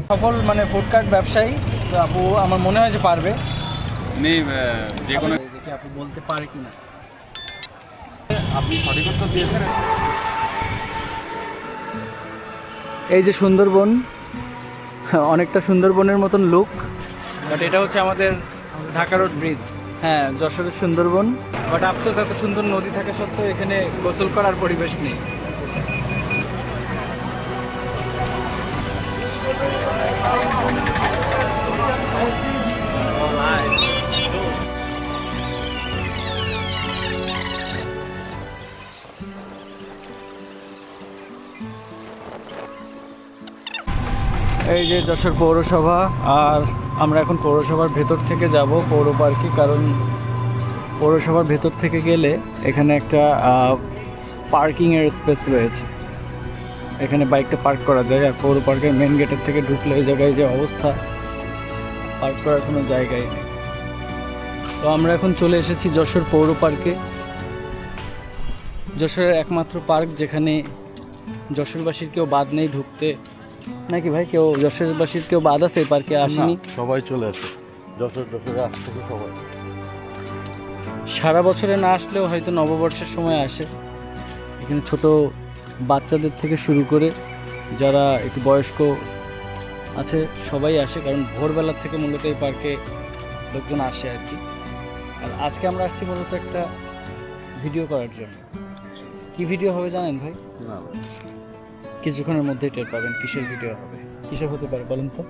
সফল মানে ফুডকার্ট ব্যবসায়ী, তো আপু আমার মনে হয় যে পারবে। যে কোনো দেখি আপু বলতে পারে কিনা। আপনি সঠিক উত্তর দিয়েছেন। এই যে সুন্দরবন, অনেকটা সুন্দরবনের মতন লুক, বাট এটা হচ্ছে আমাদের ঢাকা রোড ব্রিজ। হ্যাঁ, যশোরের সুন্দরবন, বাট আফসোস এত সুন্দর নদী থাকা সত্ত্বেও এখানে গোসল করার পরিবেশ নেই। এই যে যশোর পৌরসভা, আর আমরা এখন পৌরসভার ভেতর থেকে যাব পৌর পার্কে, কারণ পৌরসভার ভেতর থেকে গেলে এখানে একটা পার্কিংয়ের স্পেস রয়েছে, এখানে বাইকটা পার্ক করা যায়। আর পৌর পার্কের মেন গেটের থেকে ঢুকলে এই জায়গায় যে অবস্থা, পার্ক করার কোনো জায়গাই নেই। তো আমরা এখন চলে এসেছি যশোর পৌর পার্কে, যশোরের একমাত্র পার্ক যেখানে যশোরবাসীর কেউ বাদ নেই ঢুকতে, নাকি ভাই? কেউ যশোরবাসীর কেউ বাদ আছে এই পার্কে আসেনি? সবাই চলে আসে, যশোরে আসতে সবাই সারা বছরে না আসলেও হয়তো নববর্ষের সময় আসে। এখানে ছোট বাচ্চাদের থেকে শুরু করে যারা একটু বয়স্ক আছে সবাই আসে, কারণ ভোরবেলার থেকে মূলত এই পার্কে লোকজন আসে আর কি। আর আজকে আমরা আসছি মূলত একটা ভিডিও করার জন্য। কি ভিডিও হবে জানেন ভাই? না ভাই, কিছুক্ষণের মধ্যেই টের পাবেন কিসের ভিডিও হবে। কিসের হতে পারে বলেন তো?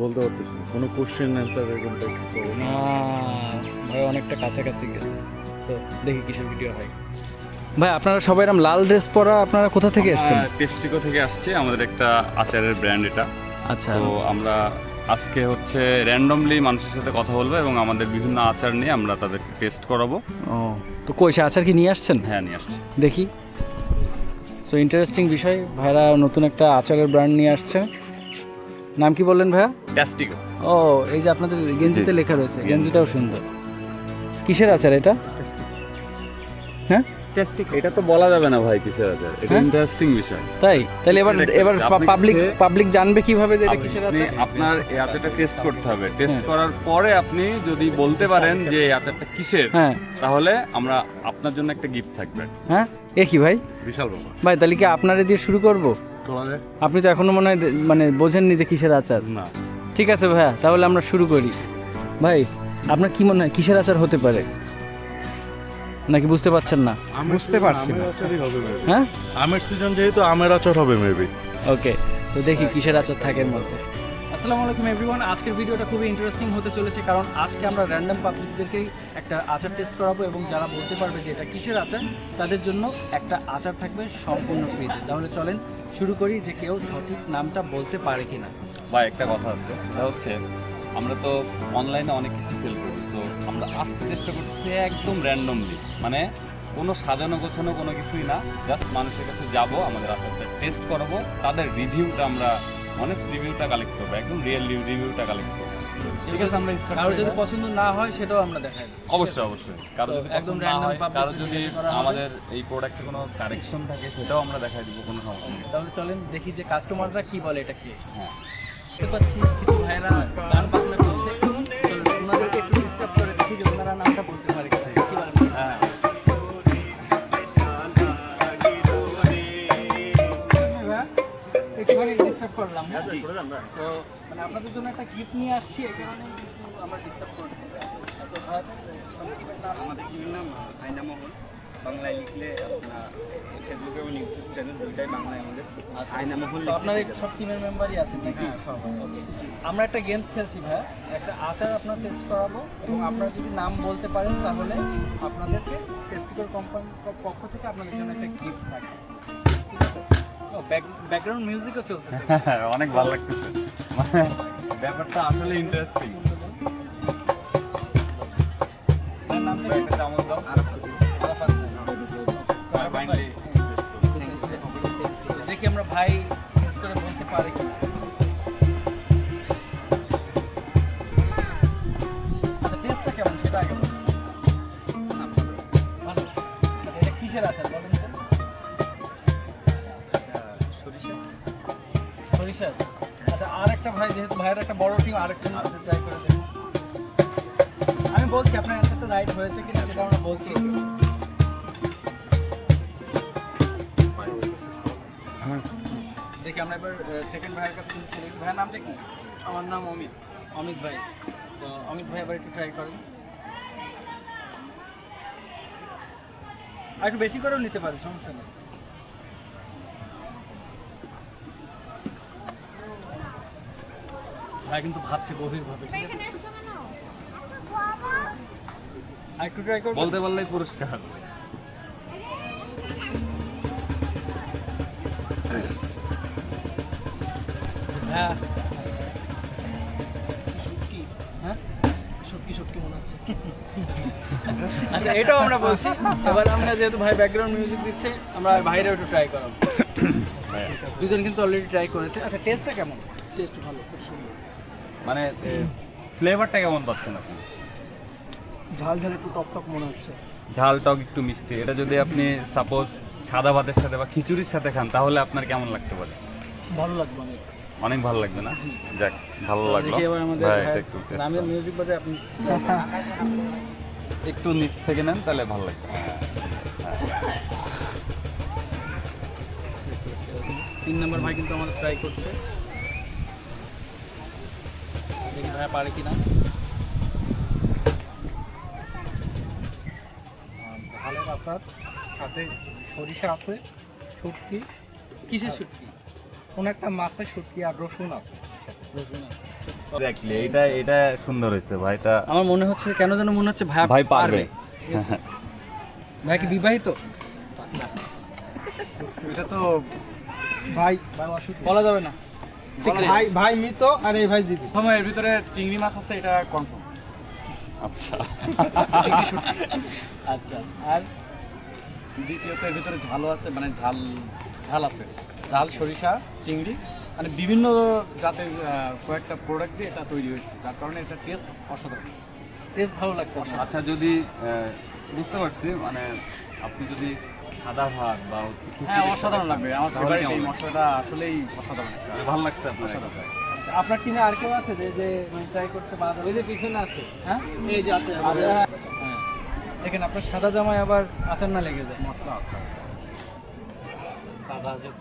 বলতে পারতেছি না, কোনো কোশ্চেন অ্যান্সার এরকম টাইপ কিছু হবে না। না ভাই, অনেকটা কাছাকাছি গেছে। তো দেখি কিসের ভিডিও হয়। ভাই আপনারা সবাই এরকম লাল ড্রেস পরা, আপনারা কোথা থেকে এসেছেন? টেস্টিকো থেকে আসছে, আমাদের একটা আচারের ব্র্যান্ড এটা। আচ্ছা, তো আমরা আজকে হচ্ছে র্যান্ডমলি মানুষের সাথে কথা বলবো এবং আমাদের বিভিন্ন আচার নিয়ে আমরা তাদেরকে টেস্ট করাবো। ও তো কই সে আচার কি নিয়ে আসছেন? হ্যাঁ, নিয়ে আসছি। দেখি। সো ইন্টারেস্টিং বিষয়, ভাইরা নতুন একটা আচারের ব্র্যান্ড নিয়ে আসছে। নাম কি বললেন ভাইয়া? টেস্টিকো। ও, এই যে আপনাদের গেঞ্জিতে লেখা রয়েছে, গেঞ্জিটাও সুন্দর। কিসের আচার এটা? হ্যাঁ, এটা তো বলা যাবে না ভাই কিসের আচার, এটা হ্যাঁ? ইন্টারেস্টিং বিষয়। তাই তাহলে এবার আপনি পাবলিক জানবে কিভাবে যে এটা কিসের আচার? আপনার এই আচারটা টেস্ট করতে হবে। টেস্ট হ্যাঁ। করার পরে আপনি যদি বলতে পারেন যে এই আচারটা কিসের, হ্যাঁ তাহলে আমরা আপনার জন্য একটা গিফট থাকবে। হ্যাঁ, এ কি ভাই? বিশাল ব্যাপার ভাই তাহলে কি আপনারে দিয়ে শুরু করব? তোমাদের আপনি তো এখনো মনে হয় মানে বোঝেননি যে কিসের আচার। না, ঠিক আছে ভাইয়া, তাহলে আমরা শুরু করি। ভাই আপনার কি মনে হয় কিসের আচার হতে পারে, নাকি বুঝতে পারছেন না? বুঝতে পারছি না। হ্যাঁ, আমের সিজন যেহেতু আমের আচার হবে মেবি। ওকে, তো দেখি কিসের আচার থাকে এর মধ্যে। আসসালামু আলাইকুম এভরিওয়ান, আজকের ভিডিওটা খুবই ইন্টারেস্টিং হতে চলেছে, কারণ আজকে আমরা র্যান্ডম পাবলিকদেরকেই একটা আচার টেস্ট করাবো এবং যারা বলতে পারবে যে এটা কিসের আচার তাদের জন্য একটা আচার থাকবে সম্পূর্ণ ফ্রিতে। তাহলে চলেন শুরু করি, যে কেউ সঠিক নামটা বলতে পারে কিনা। ভাই একটা কথা আছে, সেটা হচ্ছে আমরা তো অনলাইনে অনেক কিছু সেল করি, তো আমরা আসতে চেষ্টা করতেছি একদম র্যান্ডমলি, মানে কোনো সাজানো গোছানো কোনো কিছুই না, জাস্ট মানুষের কাছে যাব, আমাদের আচারটা টেস্ট করাবো, তাদের রিভিউটা আমরা অনেস্ট রিভিউটা কালেক্ট করবো, একদম রিয়েল রিভিউটা কালেক্ট করবো। ঠিক আছে, আমরা কারো যদি পছন্দ না হয় সেটাও আমরা দেখাই দেব। অবশ্যই অবশ্যই, কারো যদি একদম একদম random হয়, public কারো কে যদি জিজ্ঞাসা করা হবে। আমাদের এই প্রোডাক্টে কোনো কারেকশন থাকে সেটাও আমরা দেখাই দিব, কোনো সমস্যা নেই। তাহলে চলেন দেখি যে কাস্টমাররা কি বলে এটা কি। হ্যাঁ, দেখতে পাচ্ছি কিছু ভাইরা গান বাজনা করছে, চলুন ওনাদেরকে একটু ডিস্টার্ব করে দেখি যে ওনারা নামটা বলতে পারে কিনা। কি বলেন? হ্যাঁ, একটুখানি ডিস্টার্ব করলাম। তো মানে আপনাদের জন্য একটা গিফট নিয়ে আসছি, এই কারণে কিন্তু আমরা ডিস্টার্ব করছি। তো ভাই, আমাদের টিমের নাম আয়নামহল, বাংলায় লিখলে আপনার ফেসবুক এবং ইউটিউব চ্যানেল দুইটাই বাংলায় আমাদের আয়নামহল। তো আপনার এই সব টিমের মেম্বারই আছেন নাকি? আমরা একটা গেমস খেলছি ভাই, একটা আচার আপনার টেস্ট করাবো এবং আপনারা যদি নাম বলতে পারেন তাহলে আপনাদেরকে টেস্টিকল কোম্পানির পক্ষ থেকে আপনাদের জন্য একটা গিফট থাকবে। ব্যাকগ্রাউন্ড মিউজিকও চলতেছে। অনেক ভালো লাগতেছে, মানে ব্যাপারটা আসলে ইন্টারেস্টিং। নামটা একটা চামচ দাও। দেখি আমরা ভাই টেস্ট করে বলতে পারি কিনা। ভাই যেহেতু ভাইয়ের একটা বড় টিম আরেকটা ট্রাই করে দেন। আমি বলছি আপনার অ্যান্সারটা রাইট হয়েছে কিনা সেটা আমরা বলছি। দেখি আমরা এবার সেকেন্ড ভাইয়ের কাছে চলে যাই। ভাইয়ের নামটা কি? আমার নাম অমিত। অমিত ভাই। তো অমিত ভাই এবার একটু ট্রাই করেন। আর একটু বেশি করেও নিতে পারে, সমস্যা নেই। ভাই কিন্তু ভাবছে গভীরভাবে, ঠিক আছে? আর একটু ট্রাই করবো। বলতে পারলেই পুরস্কার। হ্যাঁ হ্যাঁ শুটকি মনে হচ্ছে। আচ্ছা এটাও আমরা বলছি। এবার আমরা যেহেতু ভাই ব্যাকগ্রাউন্ড মিউজিক দিচ্ছে, আমরা বাইরেও একটু ট্রাই করাবো। দুজন কিন্তু অলরেডি ট্রাই করেছে। আচ্ছা টেস্টটা কেমন? টেস্ট ভালো, খুব সুন্দর। মানে ফ্লেভারটা কেমন পাচ্ছেন আপনি? ঝাল ঝাল একটু টক টক মনে হচ্ছে। ঝাল টক একটু মিষ্টি। এটা যদি আপনি সাপোজ সাদা ভাতের সাথে বা খিচুড়ির সাথে খান তাহলে আপনার কেমন লাগতে পারে? ভালো লাগবে অনেক। অনেক ভালো লাগবে না? যাক, ভালো লাগলো। দেখি এবার আমাদের ভাই, এটা একটু taste আমি করুন। মিউজিক বাজে, আপনি একটু নিচ থেকে নেন তাহলে ভালো লাগবে। 3 নম্বর ভাই কিন্তু আমাদের ট্রাই করছে। দেখি ভাই পারে কিনা। ঝালের আচার, সাথে সরিষা আছে, শুটকি, কিসের শুটকি? কোন একটা মাছের শুটকি আর রসুন আছে। রসুন আছে। এক্স্যাক্টলি, এটা সুন্দর হয়েছে ভাই। এটা আমার মনে হচ্ছে, কেন যেন মনে হচ্ছে ভাই ভাই পারবে। Yes. ভাই কি বিবাহিত? এটা তো ভাই ভাই অসুখী। বলা যাবে না। ভাই ভাই মৃত আর এই ভাই জীবিত। প্রথমে এর ভিতরে চিংড়ি মাছ আছে, এটা কনফার্ম। আচ্ছা, চিংড়ি শুটকি। আচ্ছা, আর দ্বিতীয়ত এর ভিতরে ঝালও আছে, মানে ঝাল আছে, ঝাল, সরিষা, চিংড়ি, মানে বিভিন্ন জাতের কয়েকটা প্রোডাক্ট দিয়ে এটা তৈরি হয়েছে, যার কারণে এটা টেস্ট অসাধারণ। টেস্ট ভালো লাগছে। আচ্ছা যদি বুঝতে পারছি, মানে আপনি যদি সাদা ভাত বা হচ্ছে হ্যাঁ, খিচুড়ির অসাধারণ সাথে লাগবে। খান, আমার তাহলে ফেভারিট কেমন এই লাগবে? মশলাটা আসলেই অসাধারণ। ভালো লাগছে আপনার? আপনার টিমে আর কেউ আছে যে ট্রাই করতে পারে? ওই যে পিছনে আছে। হ্যাঁ, এই যে আছে। হ্যাঁ, দেখেন আপনার সাদা জামায় আবার আচার না লেগে যায়। মশলা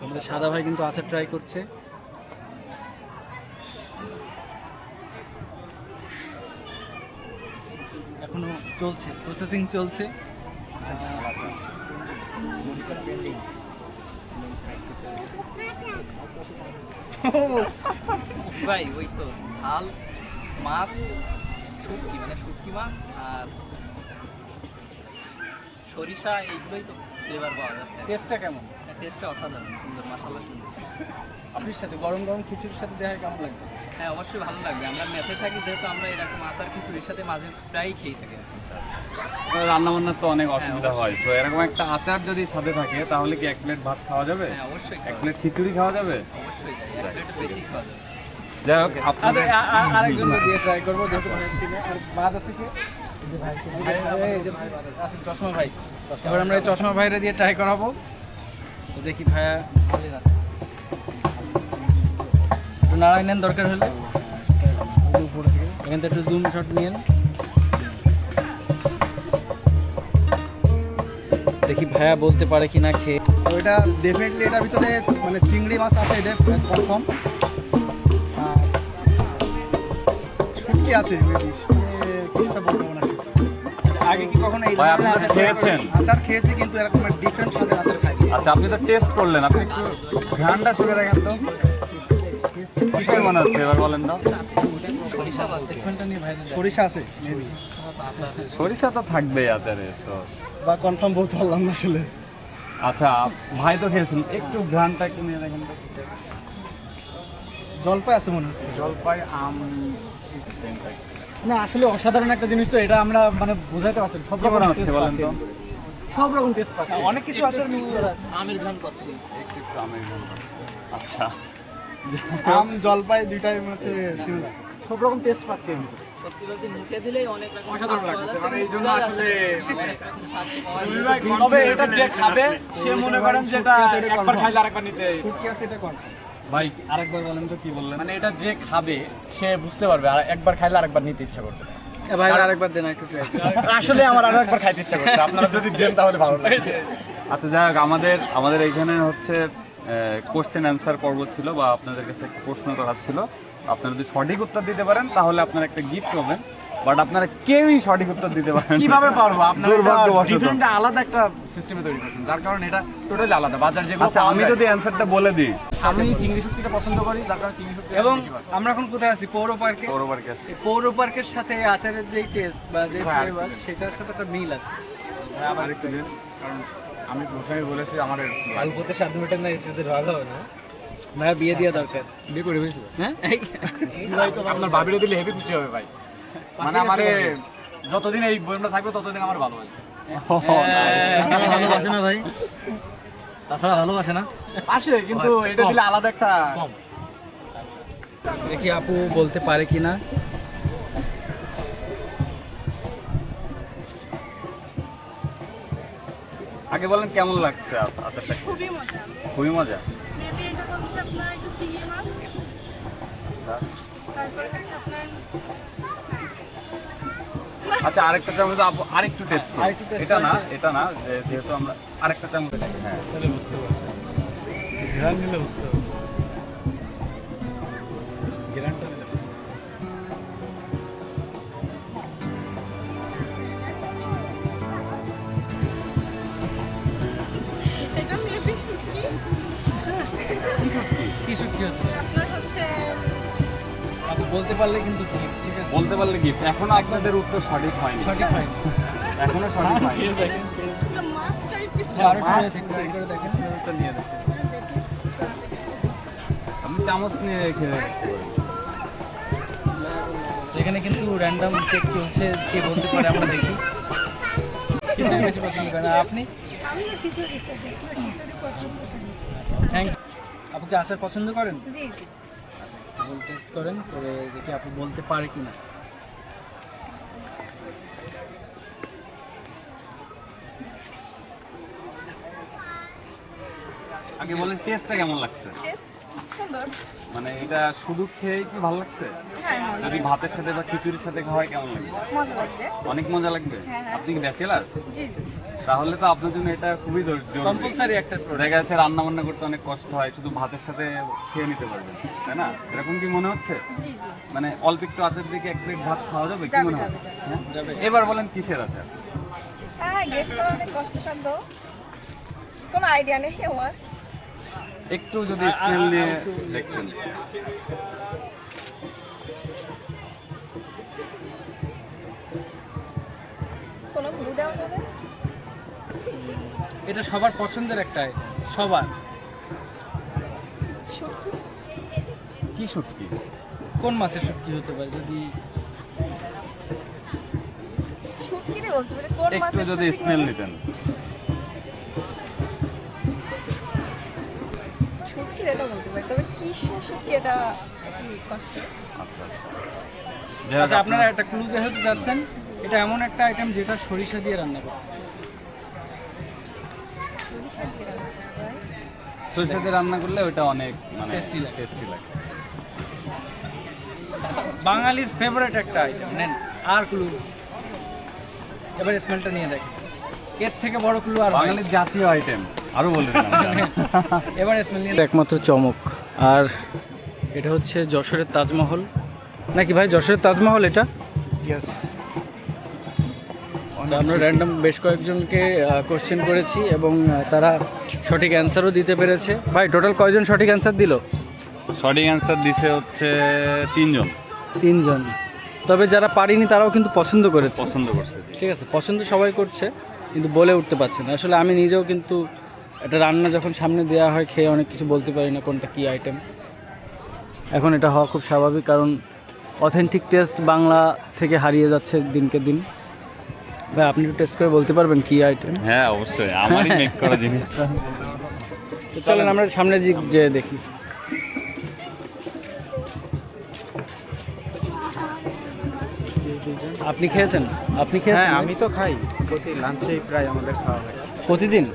আমাদের সাদা ভাই কিন্তু আচার ট্রাই করছে। এখনো চলছে, প্রসেসিং চলছে। ভাই ওই তো ঝাল মাছ, শুটকি মানে শুটকি মাছ আর সরিষা, এইগুলোই তো ফ্লেভার পাওয়া যাচ্ছে। টেস্টটা কেমন? টেস্টটা অসাধারণ, সুন্দর, মশলা সুন্দর। আপনার সাথে গরম গরম খিচুড়ির সাথে দেখা কেমন লাগবে? হ্যাঁ অবশ্যই ভালো লাগবে। আমরা মেসে থাকি যেহেতু, আমরা এরকম আচার খিচুড়ির সাথে মাঝে প্রায়ই খেয়ে থাকি। রান্না বান্নার তো অনেক অসুবিধা হয়, তো এরকম একটা আচার যদি সাথে থাকে তাহলে কি 1 প্লেট ভাত খাওয়া যাবে? হ্যাঁ অবশ্যই 1 প্লেট খিচুড়ি খাওয়া যাবে? অবশ্যই যাই, এক প্লেটের বেশি খাওয়া যাবে। যাই হোক, আপনাদের আরেকজন দিয়ে ট্রাই করবো, যেহেতু ভাইয়ের টিমে আর বাদ আছে কি? এই যে ভাই, এই যে ভাই বাদ আছে, চশমা ভাই। এবার আমরা এই চশমা ভাইরে দিয়ে ট্রাই করাবো। তো দেখি ভাইয়া একটু নাড়াই নেন দরকার হলে, এখান থেকে একটু জুম শট নিয়েন। দেখি ভাইয়া বলতে পারে কিনা খেয়ে। তো এটা ডেফিনেটলি এটার ভিতরে মানে চিংড়ি মাছ আছে, এটা কনফার্ম। আর শুটকি আছে, কিছুটা বলতে মনে হয়। আগে কি কখনো এই ভাই ধরনের আপনারা আচার খেয়েছেন? আচার খেয়েছি কিন্তু এরকম ডিফারেন্ট স্বাদের আচার খাইনি। আচ্ছা, আপনি তো টেস্ট করলেন, আপনি একটু ঘ্রাণটা শুকে দেখেন তো কিসের মনে হচ্ছে, এবার বলেন তো। সরিষা আছে, ওখানটা নিয়ে ভাই সরিষা আছে মেবি, সরিষা তো থাকবেই আচারে তো। বা কনফার্ম বলতে পারলাম না আসলে। আচ্ছা, ভাই তো খেয়েছেন, একটু ঘ্রাণটা একটু নিয়ে দেখেন তো। জলপাই আছে মনে হচ্ছে। জলপাই, আম। না আসলে অসাধারণ একটা জিনিস, তো এটা আমরা মানে বোঝাতে পারছি না। সব কি রকম মনে হচ্ছে taste বলেন তো? পাচ্ছি। সব রকম টেস্ট পাচ্ছি, অনেক কিছু আছে মিক্স করা আছে। আমের ঘ্রাণ পাচ্ছি। একটু একটু আমের ঘ্রাণ পাচ্ছি। আচ্ছা, আম জলপাই দুইটাই মনে হচ্ছে সিমিলার। সব রকম টেস্ট পাচ্ছি আমি। সত্যি মুখে দিলেই অনেক রকম অসাধারণ স্বাদ পাওয়া লাগছে, যাচ্ছে, মানে এই জন্য বোঝা আসলে যাচ্ছে অনেক রকম স্বাদ পাওয়া যাচ্ছে। তবে এটা যে খাবে সে মনে করেন যে এটা একবার খাইলে আরেকবার নিতে। শুটকি আছে এটা কনফার্ম। ভাই আরেকবার বলেন তো কি বললেন? মানে এটা যে খাবে সে বুঝতে পারবে, আর একবার খাইলে আরেকবার নিতে ইচ্ছা করবে। ভাই আরেকবার দেন একটু try করি। আসলে আমার আরো একবার খাইতে ইচ্ছা করছে, আপনারা যদি দেন তাহলে ভালো লাগে। আচ্ছা যাই হোক, আমাদের এইখানে হচ্ছে কোশ্চেন অ্যান্সার পর্ব ছিল, বা আপনাদের কাছে একটা প্রশ্ন করা ছিল। আপনারা যদি সঠিক উত্তর দিতে পারেন তাহলে আপনারা একটা গিফট পাবেন, বাট আপনারা কেউই সঠিক উত্তর দিতে পারেন না। কিভাবে পারবো? আপনারা দুর্ভাগ্যবশত। ডিফারেন্ট আলাদা একটা সিস্টেমে তৈরি করছেন, যার কারণে এটা টোটালি আলাদা। বাজার যেগুলো আচ্ছা আমি যদি অ্যান্সারটা বলে দিই, আমি চিংড়ি শুটকিটা পছন্দ করি, যার কারণে চিংড়ি শুটকি এবং বেশি পাচ্ছি। আমরা এখন কোথায় আছি? পৌর পার্কে। বরাবর কাছে পৌর পার্কের সাথে এই আচারের যে টেস্ট বা যে ফ্লেভার, সেটার সাথে একটা মিল আছে। আবার একটু দিন, কারণ আমি প্রথমে বলেছি আমার অল্পতে স্বাদ মেটে না, যদি ভালো হবে না ভাই, বিয়ে দেওয়া দরকার। বিয়ে করে ফেলছো? হ্যাঁ, আপনার ভাবিরে দিলে হেভি খুশি হবে ভাই। মানে আমারে যতদিন এই বইটা থাকবে ততদিন আমার ভালো লাগে। ভালোবাসে না ভাই? তাছাড়া ভালোবাসে না? আসে, কিন্তু এটা দিলে আলাদা একটা দেখি আপু বলতে পারে কিনা। আগে বলেন কেমন লাগছে আচারটা? খুবই মজা। খুবই মজা। মেবি এটা হচ্ছে আপনার একটু চিংড়ি মাছ, তারপর হচ্ছে আপনার আচ্ছা আরেকটা চামচ আপু আরেকটু টেস্ট এটা না যেহেতু আমরা আরেকটা চামচ হ্যাঁ তাহলে বুঝতে পারবে, ঘ্রাণ নিলে বুঝতে পারবে, ঘ্রাণটা নিলে বুঝতে পারবে। এটা মেবি শুটকি। কি শুটকি হচ্ছে? আপনার হচ্ছে আপু বলতে পারলে কিন্তু ঠিক, ঠিক আছে? বলতে পারলে গিফট। এখনো আপনাদের উত্তর সঠিক হয়নি, সঠিক হয়নি। এখনো সঠিক হয়নি। একটা মাছ টাইপ কিছু। আরো একটু চেক করে দেখেন, ওটা নিয়ে দেখেন। আপনি চামচ নিয়ে রেখে এখানে কিন্তু র্যান্ডম চেক চলছে, কে বলতে পারে আমরা দেখি। কিছু বেশি পছন্দ করে না আপনি? আমি না খিচুড়ি সাথে খিচুড়ি পছন্দ করি। Thank you. আপু কি আচার পছন্দ করেন? জি জি। টেস্ট করেন, করে দেখি আপু বলতে পারে কিনা। আগে বলেন টেস্টটা কেমন লাগছে? টেস্ট সুন্দর। মানে এটা শুধু খেয়ে কি ভালো লাগছে? হ্যাঁ যদি ভাতের সাথে বা খিচুড়ির সাথে খাওয়াই কেমন লাগবে? মজা লাগবে। অনেক মজা লাগবে। হ্যাঁ, হ্যাঁ। আপনি কি ব্যাচেলার? জি জি। তাহলে তো আপনার জন্য এটা খুবই জরুরি। কম্পালসারি একটা দেখা যাচ্ছে রান্না বান্না করতে অনেক কষ্ট হয়, শুধু ভাতের সাথে খেয়ে নিতে পারবেন, তাই না? এরকম কি মনে হচ্ছে? জি জি। মানে অল্প একটু আচার দিকে এক প্লেট ভাত খাওয়া যাবে কি যাবে মনে হয়? যাবে যাবে। হ্যাঁ? এবার বলেন কিসের আচার? হ্যাঁ, গেস করা অনেক কষ্টসাধ্য। কোনো আইডিয়া নেই আমার। একটু যদি স্মেল নিয়ে দেখতেন। কোনো ক্লু দেওয়া যাবে? এটা সবার পছন্দের একটা আইটেম, সবার। শুটকি। কি শুটকি? কোন মাছের শুটকি হতে পারে? যদি শুটকি রে বলতে পারে, কোন মাছ? একটু যদি স্মেল নিতেন। শুটকি এটা বলতে পারি, তবে কি শুটকি এটা একটু কষ্ট। আচ্ছা আচ্ছা, আপনারা একটা ক্লু যেহেতু যাচ্ছেন, এটা এমন একটা আইটেম যেটা সরিষা দিয়ে রান্না করে। সরিষা দিয়ে রান্না করতে হয়। সরিষা দিয়ে রান্না করলে ওটা অনেক মানে Tasty লাগে। টেস্টি লাগে। বাঙালির ফেভারিট একটা আইটেম। নেন আর ক্লু, এবার স্মেলটা নিয়ে দেখেন। এর থেকে বড় ক্লু আর হয় না। বাঙালির জাতীয় আইটেম আরো বলে দিলাম। এবার স্মেল নিয়ে একমাত্র চমক। আর এটা হচ্ছে যশোরের তাজমহল নাকি ভাই? যশোরের তাজমহল এটা? তো আমরা র্যান্ডম বেশ কয়েকজনকে কোশ্চেন করেছি এবং তারা সঠিক অ্যান্সারও দিতে পেরেছে। ভাই টোটাল কয়জন সঠিক অ্যান্সার দিল? সঠিক অ্যান্সার দিছে হচ্ছে 3 জন। 3 জন। তবে যারা পারিনি তারাও কিন্তু পছন্দ করেছে। পছন্দ করছে। ঠিক আছে, পছন্দ সবাই করছে, কিন্তু বলে উঠতে পারছে না। আসলে আমি নিজেও কিন্তু একটা রান্না যখন সামনে দেওয়া হয়, খেয়ে অনেক কিছু বলতে পারি না কোনটা কী আইটেম। এখন এটা হওয়া খুব স্বাভাবিক, কারণ অথেন্টিক টেস্ট বাংলা থেকে হারিয়ে যাচ্ছে দিনকে দিন। ভাই আপনি একটু টেস্ট করে বলতে পারবেন কী আইটেম? হ্যাঁ অবশ্যই, আমারই মেক করা জিনিস। তো চলেন আমরা সামনে যে দেখি। আপনি খেয়েছেন? আপনি হ্যাঁ খেয়েছেন? আমি তো খাই, প্রতি লাঞ্চেই প্রায় আমাদের খাওয়া হয়। প্রতিদিন?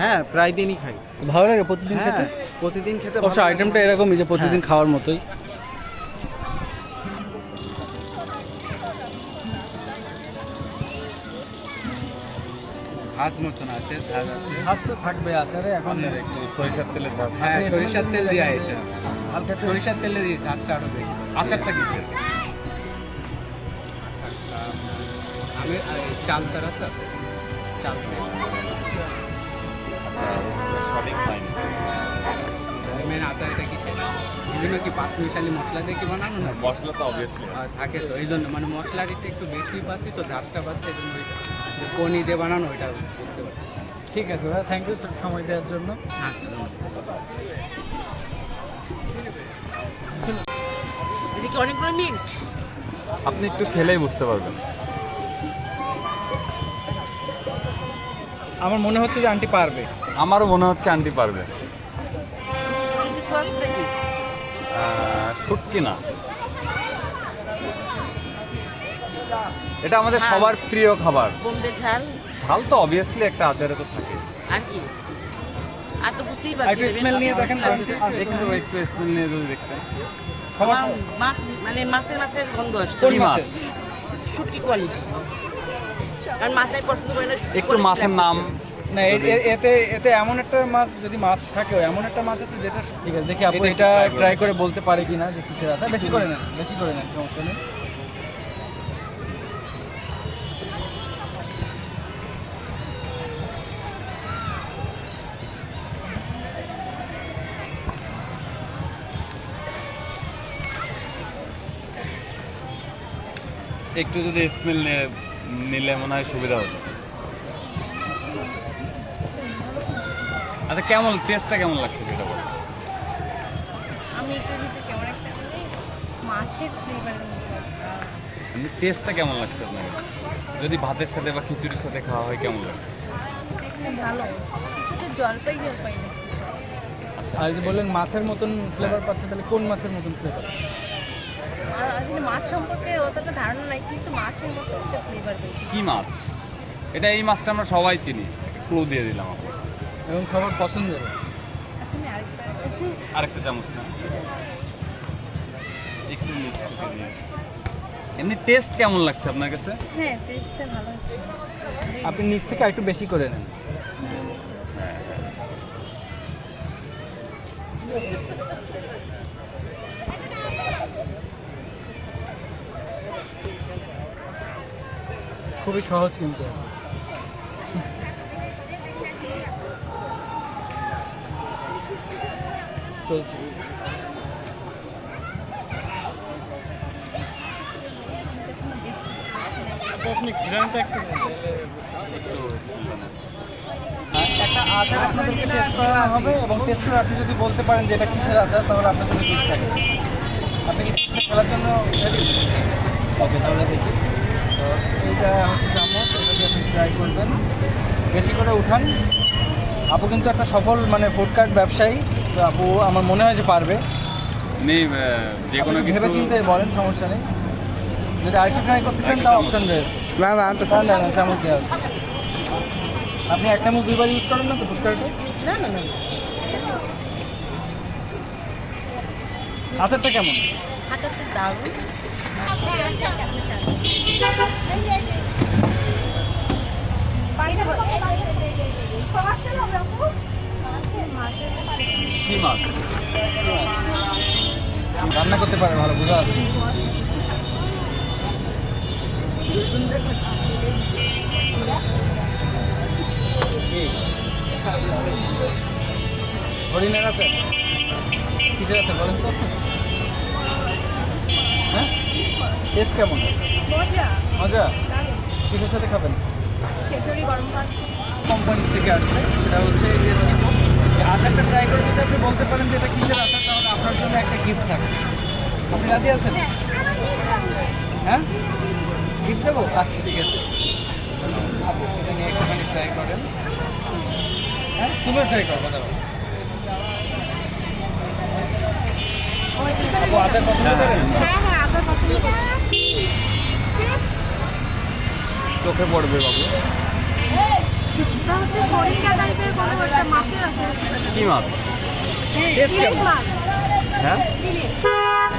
হ্যাঁ প্রায় দিনই খাই। ভালো লাগে প্রতিদিন হ্যাঁ খেতে? প্রতিদিন খেতে অবশ্য ভালো লাগে। আইটেমটা এরকমই যে প্রতিদিন হ্যাঁ। খাওয়ার মতোই। ঝাঁজ মতন আছে, ঝাঁজ আছে। ভাত তো থাকবে আচারে এখন একটু সরিষার তেলে হ্যাঁ, সরিষার তেল দিয়া এটা। হালকা সরিষার তেলে দিয়ে ঝাঁজটা আরো বেশি। আচারটা কিসের? আমি চালতার আছে, চাল সঠিক হয়নি। মেন আচার এটা কিসের? এগুলো কি পাঁচ মিশালি মশলা দিয়ে কি বানানো না? মশলা তো অবভিয়াসলি আর থাকে তো এই জন্য মানে মশলার এটা একটু বেশি পাচ্ছি তো ঝাঁজটা পাচ্ছি, এই জন্য ওইটা যে পনি দিয়ে বানানো ওইটা বুঝতে পারছি। ঠিক আছে ভাই, থ্যাংক ইউ সময় দেওয়ার জন্য। আচ্ছা ধন্যবাদ। এটা কি অনেকগুলো মিক্সড? আপনি একটু খেলেই বুঝতে পারবেন। আমার মনে হচ্ছে যে আন্টি পারবে। আমারও মনে হচ্ছে আন্টি পারবে। সস নাকি? শুটকি না, এটা আমাদের সবার প্রিয় খাবার। বোম্বে ঝাল ঝাল তো অবভিয়াসলি একটা আচারে তো থাকে। আর কি? আর তো বুঝতেই একটু পারছি স্মেল নিয়ে দেখেন তো আন্টি। একটু স্পুন নিয়ে যদি দেখতেন। আমার মাছ মানে মাছের গন্ধ আসছে। কোন কি মাছ? মাছ? শুটকি কোয়ালিটি, কারণ মাছটাই পছন্দ করি না, শুটকি একটু quality মাছের লাগতেছে। নাম না এতে এতে এমন একটা মাছ, যদি মাছ থাকে এমন একটা মাছ আছে যেটা ঠিক আছে। দেখি আপু এটা এটা একটু try ট্রাই করে বলতে পারে কিনা যে কিসের আচার। বেশি করে নেন, বেশি করে নেন, সমস্যা নেই। একটু যদি স্মেল নিলে মনে হয় সুবিধা হতো। আচ্ছা কেমন টেস্টটা কেমন লাগছে যেটা বলো? আমি একটু দিতে কেমন একটা মাছের ফ্লেভারের মতো। টেস্টটা কেমন লাগছে আপনার কাছে? যদি ভাতের সাথে বা খিচুড়ির সাথে খাওয়া হয় কেমন লাগে? দেখলে ভালো, একটু জলপাই জলপাই না। আর যে বললেন মাছের মতন ফ্লেভার পাচ্ছে, তাহলে কোন মাছের মতন ফ্লেভার? আর আসলে মাছ সম্পর্কে অতটা ধারণা নাই, কিন্তু মাছের মতো একটা ফ্লেভার পেয়েছি। কি মাছ? এটা এই মাছটা আমরা সবাই চিনি, ক্লু দিয়ে দিলাম আপনাকে। এবং সবার পছন্দের। আসলে আরেকটা আরেকটা চামচ না, একটু মিক্স করে দিয়ে। এমনি টেস্ট কেমন লাগছে আপনার কাছে? হ্যাঁ, টেস্টটা ভালো হচ্ছে। আপনি নিচ থেকে একটু বেশি করে নেন। খুবই সহজ কিন্তু। চলছে। আপনি ঘিরানটা একটু একটা আচার আপনাদেরকে টেস্ট করানো হবে, এবং টেস্ট করে আপনি যদি বলতে পারেন যে এটা কিসের আচার, তাহলে আপনার জন্য গিফট থাকে। আপনি কি খেলার জন্য রেডি? ওকে, তাহলে দেখি। তো এইটা হচ্ছে চামচ, এটা দিয়ে আপনি ট্রাই করবেন। বেশি করে উঠান। আপু কিন্তু একটা সফল মানে ফুড কার্ট ব্যবসায়ী, তো আপু আমার মনে হয় যে পারবে। এমনি যে কোনো আপনি কিছু ভেবে চিন্তে বলেন, সমস্যা নেই। যদি আরেকটু ট্রাই করতে চান একটা তাও চামচ। অপশন রয়েছে। না না আমি তো না না, চামচ দেওয়া আছে। আপনি এক চামচ দুইবার ইউজ করেন না তো ফুড কার্টে? না না না, আচারটা কেমন? হাঁটাতে দারুণ। কি মাছ? রান্না করতে পারে ভালো, বোঝা যাচ্ছে। হরিণের আছে? কিসের আছে বলেন তো? হ্যাঁ, টেস্ট কেমন? মজা, মজা? দারুণ। কিসের সাথে খাবেন? খিচুড়ি, গরম ভাত। কোম্পানি থেকে আসছে, সেটা হচ্ছে টেস্টি। আচারটা ট্রাই করে যদি আপনি বলতে পারেন যে এটা কিসের আচার, তাহলে আপনার জন্য একটা গিফট থাকবে। আপনি রাজি আছেন? হ্যাঁ, গিফট দেবো? আচ্ছা ঠিক আছে। আপু এটা নিয়ে একটুখানি ট্রাই করেন। হ্যাঁ, তুমিও ট্রাই করো, কথা বলো। আপু আচার পছন্দ করেন? হ্যাঁ হ্যাঁ, আপনার পছন্দ। চোখে পড়বে বাবু? এটা হচ্ছে সরিষা টাইপের কোনো একটা মাছের আছে। কি মাছ? ইলিশ মাছ। হ্যাঁ, ইলিশ।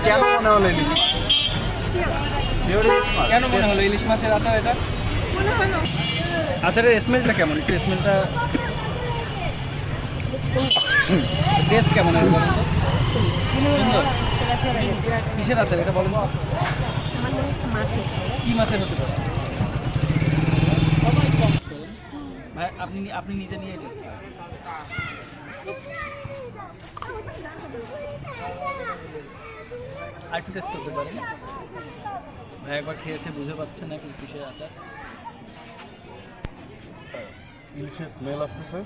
কেন মনে হলো ইলিশ মাছ? Sure. Pure ইলিশ মাছ? কেন মনে হলো ইলিশ মাছের আচার এটা? মনে হলো। আচারের স্মেলটা কেমন? একটু স্মেলটা টেস্ট কেমন হবে বলুন তো? সুন্দর। কিসের আচার এটা বলেন তো? আমার মনে হচ্ছে মাছের। কি মাছের হতে পারে? ভাই আপনি নিজে নিয়ে টেস্ট করেন। আর একটু টেস্ট করতে পারেন। ভাই একবার খেয়েছে, বুঝে পাচ্ছেন না কিন্তু কিসের আচার। ইলিশের স্মেল আসতেছে,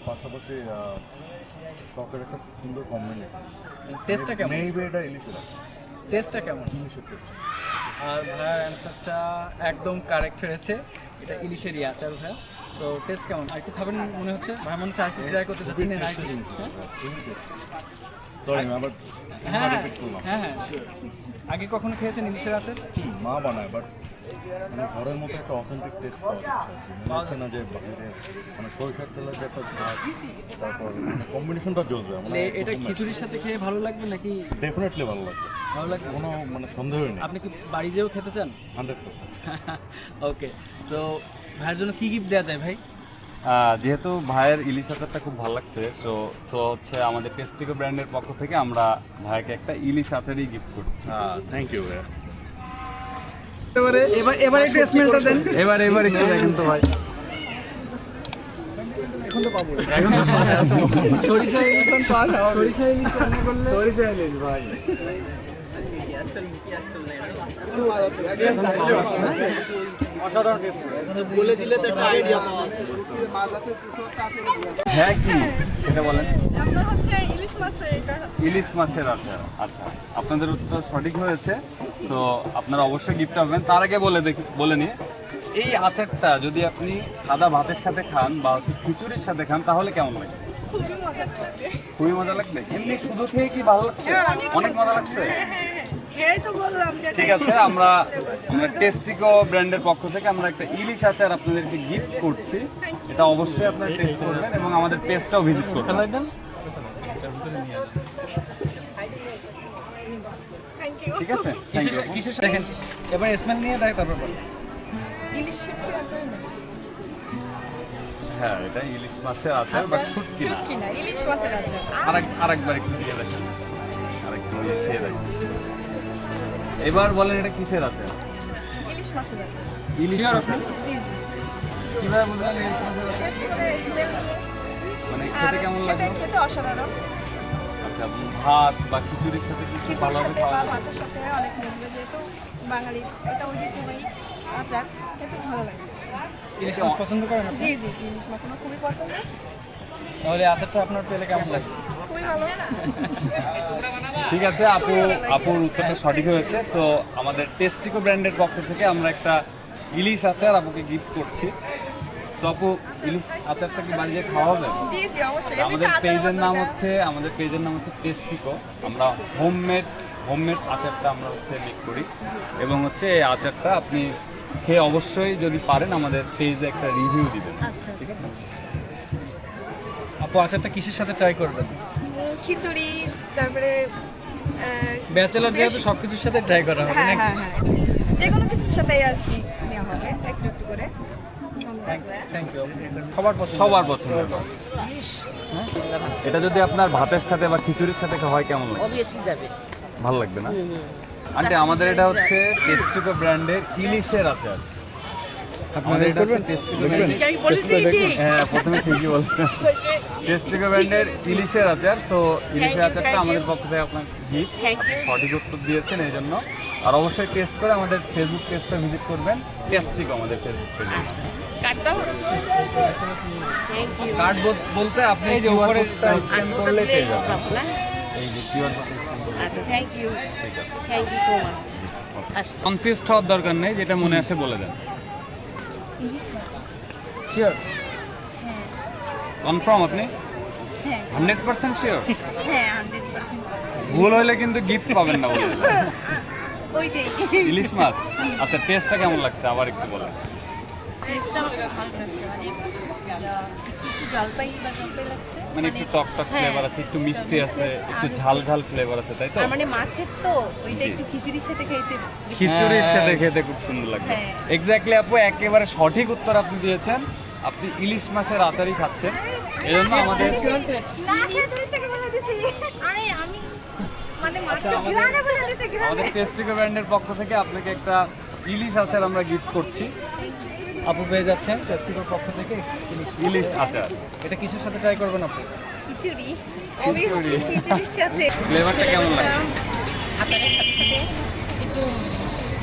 পাশাপাশি টকের একটা সুন্দর কম্বিনেশন। টেস্টটা কেমন? মেইবে এটা ইলিশের আছে, টেস্টটা কেমন? ইলিশের টেস্ট। আর ভাইয়ার অ্যান্সারটা একদম কারেক্ট হয়েছে, এটা ইলিশেরই আচার ভাইয়া। তো টেস্ট কেমন? আর একটু খাবেন মনে হচ্ছে? ভাই মনে হচ্ছে আর একটু ট্রাই করতে চাচ্ছেন? না একটু সরি আমি আবার হ্যাঁ রিপিট করলাম। হ্যাঁ হ্যাঁ sure. আগে কখনো খেয়েছেন ইলিশের আচার? মা বানায় বাট মানে ঘরের মতো একটা অথেন্টিক টেস্ট পাওয়া যাচ্ছে। মনে হচ্ছে না যে বাইরে মানে সরিষার তেলের যে একটা ঝাঁজ, তারপর কম্বিনেশনটা জ্বলবে। মানে এটা খিচুড়ির সাথে খেয়ে ভালো লাগবে নাকি? ডেফিনেটলি ভালো লাগবে, ভালো লাগবে। কোনো মানে সন্দেহই নেই। আপনি কি বাড়ি যেও খেতে চান? 100%। ওকে, সো ভাইয়ের জন্য কি গিফট দেওয়া যায় ভাই? যেহেতু ভাইয়ের ইলিশ আচারটা খুব ভালো লাগছে, সো হচ্ছে আমাদের টেস্টিকো ব্র্যান্ডের পক্ষ থেকে আমরা ভাইকে একটা ইলিশ আচারই গিফট করছি। থ্যাংক ইউ ভাইয়া। এবার একটু স্মেলটা দেন। এবার একটু দেখেন তো ভাই। সরিষা ইলিশ সরিষা ইলিশ রান্না করলে সরিষা ইলিশ ভাই। অসাধারণ টেস্ট বলে দিলে তো একটা আইডিয়া পাওয়া যায়। হ্যাঁ, কি সেটা বলেন? আপনার হচ্ছে ইলিশ মাছের এটা ইলিশ মাছের আচার। আচ্ছা, আপনাদের উত্তর সঠিক হয়েছে, তো আপনারা অবশ্যই গিফট পাবেন। তার আগে বলে নিই, এই আচারটা যদি আপনি সাদা ভাতের সাথে খান বা হচ্ছে খিচুড়ির সাথে খান তাহলে কেমন লাগে? খুবই মজা লাগে। খুবই মজা লাগবে। এমনি শুধু খেয়ে কি ভালো লাগছে? অনেক মজা লাগছে। খেয়ে তো বললাম যে ঠিক আছে, আমরা টেস্টিকো ব্র্যান্ডের পক্ষ থেকে আমরা একটা ইলিশ আচার আপনাদেরকে গিফট করছি। এটা অবশ্যই আপনারা টেস্ট করবেন এবং আমাদের পেজটাও ভিজিট করবেন। Thank you. ঠিক আছে, Thank you. কিসের সাথে দেখেন, এবার স্মেল নিয়ে দেখ তারপর বলেন। ইলিশ শুটকি আছে না? হ্যাঁ, এটা ইলিশ মাছের আচার বাট শুটকি না। শুটকি না, ইলিশ মাছের আছে। আরেকবার একটু দিয়ে দেখেন, আরেকটু দিয়ে খেয়ে দেখেন। এবার বলেন এটা কিসের আচার? ইলিশ মাছের আছে। ইলিশ মাছের। জি জি। কিভাবে বুঝলেন ইলিশ মাছের আচার? টেস্ট করে স্মেল নিয়ে মানে খেতে কেমন লাগলো? খেতে অসাধারণ। আচ্ছা, ভাত বা খিচুড়ির সাথে কিছু খিচুড়ির ভালোভাবে সাথে খাওয়া বা যায়? ভাতের সাথে অনেক মিলবে, যেহেতু বাঙালির এটা ঐতিহ্যবাহী আচার, খেতে ভালো লাগে। ইলিশ মাছ পছন্দ করেন আপনি? জি জি জি, ইলিশ মাছ আমার খুবই পছন্দ। তাহলে আচারটা আপনার পেলে কেমন লাগে? খুবই ভালো। ঠিক আছে, আপুর উত্তরটা সঠিক হয়েছে। তো আমাদের টেস্টিকো ব্র্যান্ডের পক্ষ থেকে আমরা একটা ইলিশ আচার আপুকে গিফট করছি। তো আপু, ইলিশ আচারটা কি বাড়িতে খাওয়া হবে? জি জি অবশ্যই। আমাদের পেজের নাম হচ্ছে টেস্টিকো। আমরা হোমমেড আচারটা আমরা মেক করি এবং এই আচারটা আপনি খেয়ে অবশ্যই যদি পারেন আমাদের পেজে একটা রিভিউ দিবেন। আচ্ছা ঠিক আছে? আপু আচারটা কিসের সাথে ট্রাই করবেন? খিচুড়ি, তারপরে ব্যাচেলার যেহেতু সব কিছুর সাথে ট্রাই করা হবে হ্যাঁ নাকি? হ্যাঁ হ্যাঁ, যে কোনো কিছুর সাথে আর কি নেওয়া হবে একটু একটু করে। Thank you. সবার পছন্দ। সবার পছন্দ। হ্যাঁ? এটা যদি আপনার ভাতের সাথে বা খিচুড়ির সাথে হয় কেমন লাগে? অবভিয়াসলি যাবে। ভালো লাগবে না? আন্টি, আমাদের এটা হচ্ছে টেস্টিকো ব্র্যান্ডের ইলিশের আচার। আমাদের এটা হচ্ছে টেস্টিকো ব্র্যান্ডের। আমি বলেছি ঠিক। হ্যাঁ, প্রথমে ঠিকই বলছেন। টেস্টিকো ব্র্যান্ডের ইলিশের আচার। তো ইলিশের আচারটা thank you. আমাদের পক্ষ থেকে আপনার গিফট। Thank you. সঠিক উত্তর দিয়েছেন এই জন্য। আর অবশ্যই টেস্ট করে আমাদের ফেসবুক পেজটা ভিজিট করবেন। টেস্টিকো আমাদের ফেসবুক পেজ। কাটতাম। Thank you. কার্ড বলতে আপনি এই যে উপরে স্ক্যান করলে পেয়ে যাবেন। না? এই যে কিউআর কোড। আচ্ছা, থ্যাংক ইউ। ঠিক আছে। Thank you so much. আচ্ছা। কনফিউজড হওয়ার দরকার নেই, যেটা মনে আসে বলে দেন। শিওর? কনফার্ম আপনি? হ্যাঁ 100% শিওর? হ্যাঁ 100%। ভুল হইলে কিন্তু গিফট পাবেন না বলে দিলাম। ওইটাই। ইলিশ মাছ। আচ্ছা, টেস্টটা কেমন লাগছে আবার একটু বলেন। টেস্টটা আমার খুব ভালো লাগছে, মানে একটু জলপাই বা জলপাই লাগছে, মানে একটু টক টক হ্যাঁ, ফ্লেভার আছে, একটু মিষ্টি আছে, একটু আর- ঝাল ঝাল ফ্লেভার আছে, তাই তো? আর মানে মাছের তো ওইটা একটু খিচুড়ির সাথে খেতে বেশি- খিচুড়ির হ্যাঁ। সাথে খেতে খুব সুন্দর লাগবে। হ্যাঁ। এক্স্যাক্টলি আপু, একেবারে সঠিক উত্তর আপনি দিয়েছেন। আপনি ইলিশ মাছের আচারই খাচ্ছেন, এজন্য আমাদের না, খিচুড়ি থেকে বলে দিছি। আরে আমি মানে মাত্র আচ্ছা, আমাদের- ঘ্রাণে বলে দিছি, ঘ্রাণে। আমাদের টেস্টিকো ব্র্যান্ডের পক্ষ থেকে আপনাকে একটা ইলিশ আচার আমরা গিফট করছি। আপু পেয়ে যাচ্ছেন টেস্টিকোর পক্ষ থেকে ইলিশ আচার এটা কিসের সাথে ট্রাই করবেন আপু? খিচুড়ি খিচুড়ি। খিচুড়ির সাথে ফ্লেভারটা কেমন লাগে? আপনাদের সাথে সাথে একটু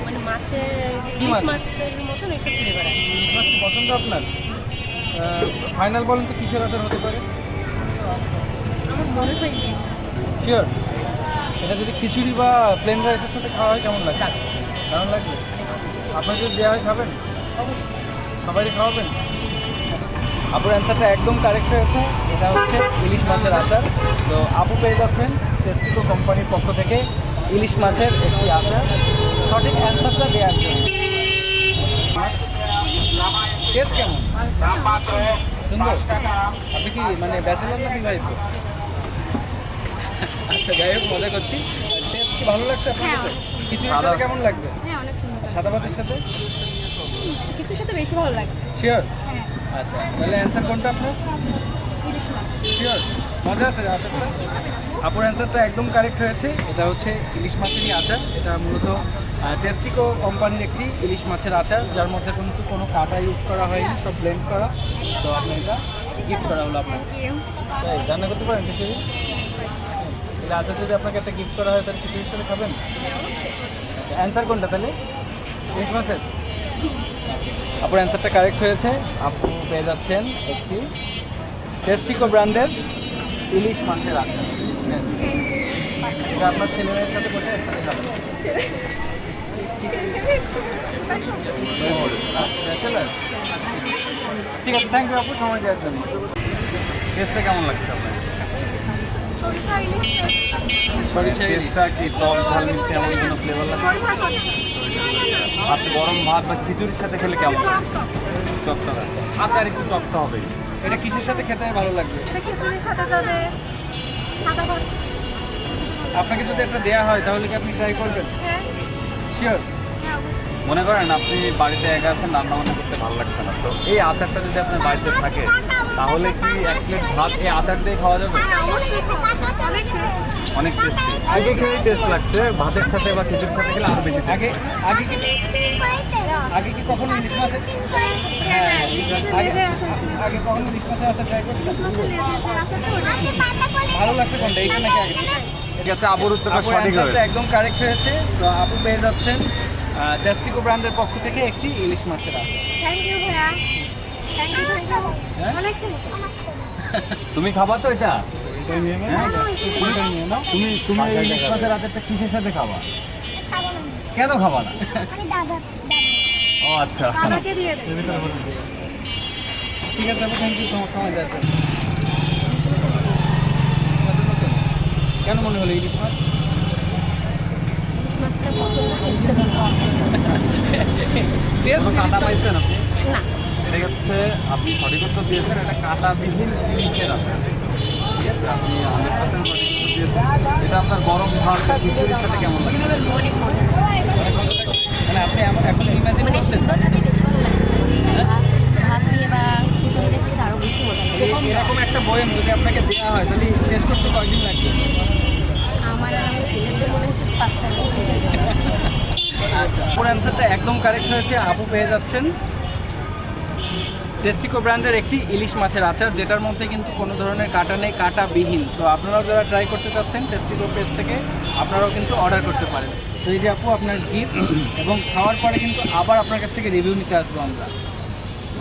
মানে মাছের কি ইলিশ মাছ? মাছের মতন একটা ফ্লেভার আছে। ইলিশ মাছ কি পছন্দ আপনার? ফাইনাল বলেন তো কিসের আচার হতে পারে? আমার মনে হয় ইলিশ মাছ। শিওর? এটা যদি খিচুড়ি বা প্লেন রাইসের সাথে খাওয়া হয় কেমন লাগে? কেমন লাগবে? আপনার যদি দেওয়া হয় খাবেন? সবাই খাওয়াবেন? আপুর অ্যান্সারটা একদম কারেক্ট হয়েছে। এটা হচ্ছে ইলিশ মাছের আচার। তো আপু পেয়ে যাচ্ছেন টেস্টিকো কোম্পানির পক্ষ থেকে ইলিশ মাছের একটি আচার, সঠিক অ্যান্সারটা দেওয়ার জন্য। টেস্ট কেমন? সুন্দর। আপনি কি মানে ব্যাচেলার না বিবাহিত? আচ্ছা, যাই হোক, মজা করছি। টেস্ট কি ভালো লাগছে আপনার কাছে? খিচুড়ির সাথে কেমন লাগবে? হ্যাঁ, অনেক সুন্দর। সাদা ভাতের সাথে? কিছুর সাথে বেশি ভালো লাগে। শিওর? হ্যাঁ, আচ্ছা, তাহলে অ্যান্সার কোনটা আপনার? ইলিশ মাছ। শিওর? মজা আছে আচারটা? আপুর অ্যান্সারটা একদম কারেক্ট হয়েছে। এটা হচ্ছে ইলিশ মাছেরই আচার। এটা মূলত টেস্টিকো কোম্পানির একটি ইলিশ মাছের আচার, যার মধ্যে কিন্তু কোনো কাটা ইউজ করা হয়নি, সব ব্লেন্ড করা। তো আপনি এটা গিফট করা হলো আপনার। Thank you. তাই রান্না করতে পারেন খিচুড়ি? এই আচার যদি আপনাকে একটা গিফট করা হয় তাহলে খিচুড়ি হিসেবে খাবেন? অ্যান্সার কোনটা তাহলে? ইলিশ মাছের? আপুর অ্যান্সারটা কারেক্ট হয়েছে। আপু পেয়ে যাচ্ছেন একটি টেস্টিকো ব্র্যান্ডের ইলিশ মাছের আচার। এটা আপনার ছেলে মেয়ের সাথে বসে একসাথে খাবেন। Bachelor? ঠিক আছে, থ্যাংক ইউ আপু সময় দেওয়ার জন্য। টেস্টটা কেমন লাগছে আপনার? সরিষা ইলিশ সরিষা ইলিশ। টেস্টটা কি টক ঝাল মিষ্টি এমন কোনো ফ্লেভার লাগে? ভাত, গরম ভাত বা খিচুড়ির সাথে খেলে কেমন লাগে? টকটক। আচার একটু টকটা হবে। এটা কিসের সাথে খেতে ভালো লাগবে? এটা খিচুড়ির সাথে যাবে, সাদা ভাত। আপনাকে যদি একটা দেয়া হয় তাহলে কি আপনি ট্রাই করবেন? হ্যাঁ, শিওর? হ্যাঁ, অবশ্যই। মনে করেন আপনি বাড়িতে একা আছেন, রান্না বান্না করতে ভালো লাগছে না, তো এই আচারটা যদি আপনার বাড়িতে থাকে তাহলে কি এক প্লেট ভাত এই আচার দিয়ে খাওয়া যাবে? হ্যাঁ, অবশ্যই খাওয়া যাবে। অনেক টেস্ট। অনেক টেস্টি। আগে খেয়েই টেস্ট লাগছে, ভাতের সাথে বা খিচুড়ির সাথে খেলে আরো বেশি আগে আগে কি আগে কি কখনো ইলিশ মাছের হ্যাঁ আগে আগে কখনো ইলিশ মাছের আচার ট্রাই করছেন? ভালো লাগছে কোনটা, এইটা নাকি আগে? ঠিক আছে, আবুর উত্তরটা আপুর সঠিক অ্যান্সারটা হয়েছে। একদম কারেক্ট হয়েছে। তো আপু পেয়ে যাচ্ছেন টেস্টিকো ব্র্যান্ডের পক্ষ থেকে একটি ইলিশ মাছের আচার। থ্যাংক ইউ ভাইয়া। Thank you, thank you. হ্যাঁ? অনেক টেস্ট। তুমি খাবা তো এটা? এটাই নিয়ে নাও, এটাই নিয়ে নাও। তুমি এই ইলিশ মাছের আচারটা কিসের সাথে খাবা? কেন খাবা না? ও আচ্ছা। দাদাকে দিয়ে দেন। ঠিক আছে আপু, থ্যাংক ইউ সময় দেওয়ার জন্য। কেন মনে হলো ইলিশ মাছ? মাছটা পছন্দ হয়েছে টেস্ট কাঁটা পাইছেন আপনি? না। এটা হচ্ছে আপনি সঠিক উত্তর দিয়েছেন, এটা কাঁটাবিহীন ইলিশের আচার। ঠিক আছে, আপনি 100% সঠিক উত্তর দিয়েছেন। এটা আপনার গরম ভাত খিচুড়ির সাথে কেমন লাগে? অনেক মজা। মানে আপনি এখন ইমাজিন মানে করছেন সুন্দর খেতে বেশি ভালো লাগে। ভাত দিয়ে বা খিচুড়ি দিয়ে খেতে আরো বেশি মজা লাগে। এরকম একটা বয়াম যদি আপনাকে দেওয়া হয় তাহলে শেষ করতে কয়দিন লাগবে? আমার আর আমার ছেলেদের মনে হচ্ছে 5টা দিন শেষ হয়ে যাবে। আচ্ছা, পুরো অ্যান্সারটা একদম কারেক্ট হয়েছে। আপু পেয়ে যাচ্ছেন টেস্টিকো ব্র্যান্ডের একটি ইলিশ মাছের আচার, যেটার মধ্যে কিন্তু কোনো ধরনের কাটা নেই, কাটাবিহীন। তো আপনারাও যারা ট্রাই করতে চাচ্ছেন টেস্টিকো পেজ থেকে আপনারাও কিন্তু অর্ডার করতে পারেন। তো এই যে আপু আপনার গিফট, এবং খাওয়ার পরে কিন্তু আবার আপনার কাছ থেকে রিভিউ নিতে আসবো আমরা,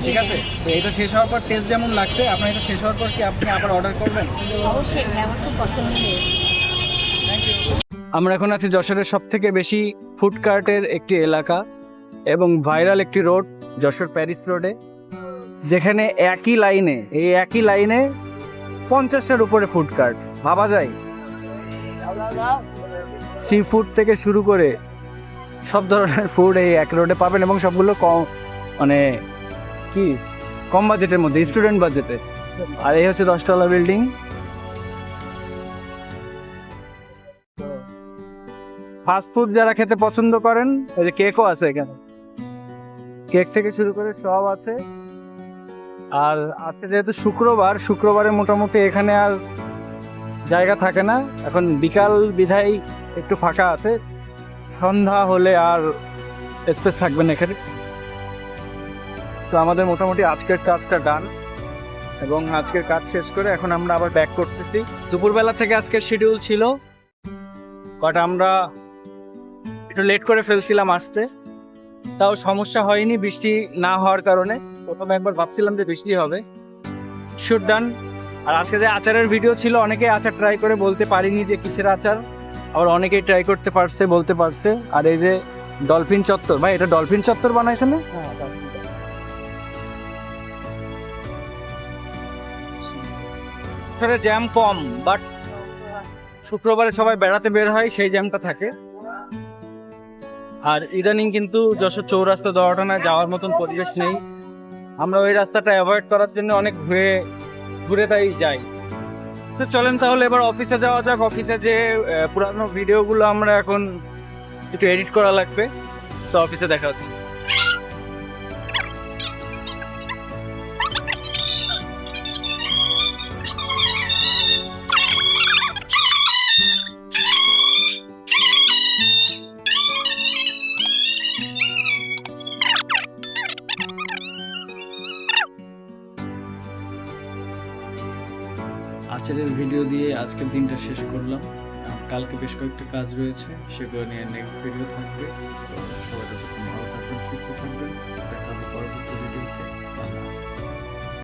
ঠিক আছে? তো এটা শেষ হওয়ার পর টেস্ট যেমন লাগছে, আপনার এটা শেষ হওয়ার পর কি আপনি আবার অর্ডার করবেন? অবশ্যই ভাই, আমার খুব পছন্দ হয়েছে। আমরা এখন আছি যশোরের সবথেকে বেশি ফুড কার্টের একটি এলাকা এবং ভাইরাল একটি রোড, যশোর প্যারিস রোডে, যেখানে একই লাইনে 50টার উপরে ফুড কার্ট। ভাবা যায়? সি ফুড থেকে শুরু করে সব ধরনের ফুড এই এক রোডে পাবেন, এবং সবগুলো কম মানে কি কম বাজেটের মধ্যে, স্টুডেন্ট বাজেটে। আর এই হচ্ছে 10 তলা বিল্ডিং। ফাস্ট ফুড যারা খেতে পছন্দ করেন, এই যে কেকও আছে এখানে, কেক থেকে শুরু করে সব আছে। আর আজকে যেহেতু শুক্রবারে মোটামুটি এখানে আর জায়গা থাকে না, এখন বিকাল বিধায় একটু ফাঁকা আছে, সন্ধ্যা হলে আর স্পেস থাকবে না এখানে। তো আমাদের মোটামুটি আজকের কাজটা ডান, এবং আজকের কাজ শেষ করে এখন আমরা আবার ব্যাক করতেছি। দুপুরবেলা থেকে আজকের শিডিউল ছিল, বাট আমরা একটু লেট করে ফেলছিলাম আসতে, তাও সমস্যা হয়নি বৃষ্টি না হওয়ার কারণে। প্রথমে একবার ভাবছিলাম যে বৃষ্টি হবে, শুট ডান। আর আজকে যে আচারের ভিডিও ছিল, অনেকে আচার ট্রাই করে বলতে পারিনি যে কিসের আচার, আবার অনেকেই ট্রাই করতে পারছে, বলতে পারছে। আর এই যে ডলফিন চত্বর, ভাই এটা ডলফিন চত্বর বানাইছে না? হ্যাঁ, জ্যাম কম, বাট শুক্রবারে সবাই বেড়াতে বের হয়, সেই জ্যামটা থাকে। আর ইদানিং কিন্তু যশোর চৌরাস্তা দোয়াটানা যাওয়ার মতন পরিবেশ নেই, আমরা ওই রাস্তাটা অ্যাভয়েড করার জন্য অনেক ঘুরে তাই যাই। চলেন তাহলে এবার অফিসে যাওয়া যাক। অফিসে যে পুরানো ভিডিওগুলো আমরা এখন একটু এডিট করা লাগবে, তো অফিসে দেখা হচ্ছে। আচারের ভিডিও দিয়ে আজকের দিনটা শেষ করলাম। কালকে বেশ কয়েকটা কাজ রয়েছে, সেগুলো নিয়ে নেক্সট ভিডিও থাকবে। তো সবাই ততক্ষণ ভালো থাকবেন, সুস্থ থাকবেন।